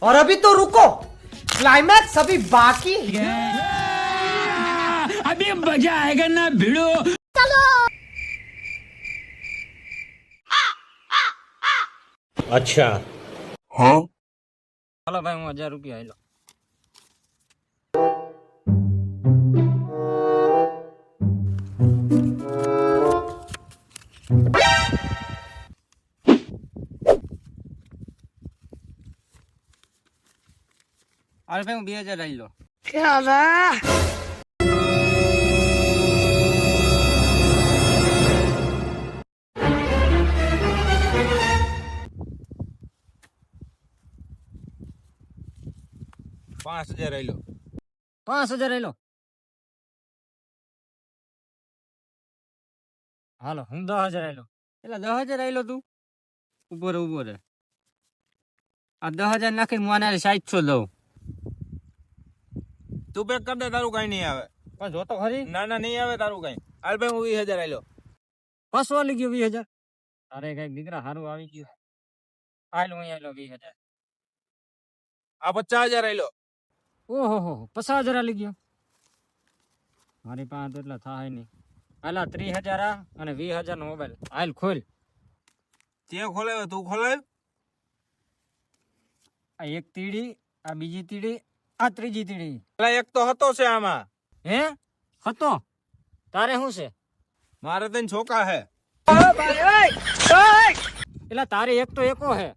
और अभी तो रुको, क्लाइमैक्स अभी बाकी है। अभी मजा आएगा ना भिड़ो। अच्छा હાલો ભાઈ હું 1000 રૂપિયા આલો. હાલ ભાઈ હું 2000 આઈ લો. પાંચ હજાર આઈ લો. 5000 આઈ લો. હાલો હું 10000 આઈ લો. એટલે 10000 આઈ લો તું. ઉભો રે. આ 10000 નાખીને મને 700 દઉં. તું પેક કર દે, તારું કઈ નહીં આવે. પણ જોતો ખરી ના નહીં આવે તારું કઈ. હાલ ભાઈ હું 20,000 આઈ લો. ફસવા લઈ ગયો 20000. અરે કઈક દીકરા સારું આવી ગયું. આઈ લો 20000. આ 50,000 આઈ લો. ઓહો 50,000 આલી ગયો. મારી પાસે તો એટલા થાય નહીં. હાલા 30,000 આ અને 20,000 નો મોબાઈલ. હાલ ખોલ. તે ખોલાવ્યો, તું ખોલાવ. આ એક તીડી, આ બીજી તીડી, આ ત્રીજી તીડી. પેલા એક તો હતો છે આમાં. હે હતો? તારે શું છે? મારે તને છોકરા હે. એટલે તારે એક તો એકો હે.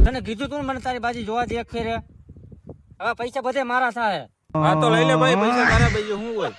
તને કીધું તું ને મને તારી બાજી જોવા દે એક ફેરે. હવે પૈસા બધે મારા થાય. હા તો લઈ લે ભાઈ, પૈસા તારા ભાઈ શું હોય.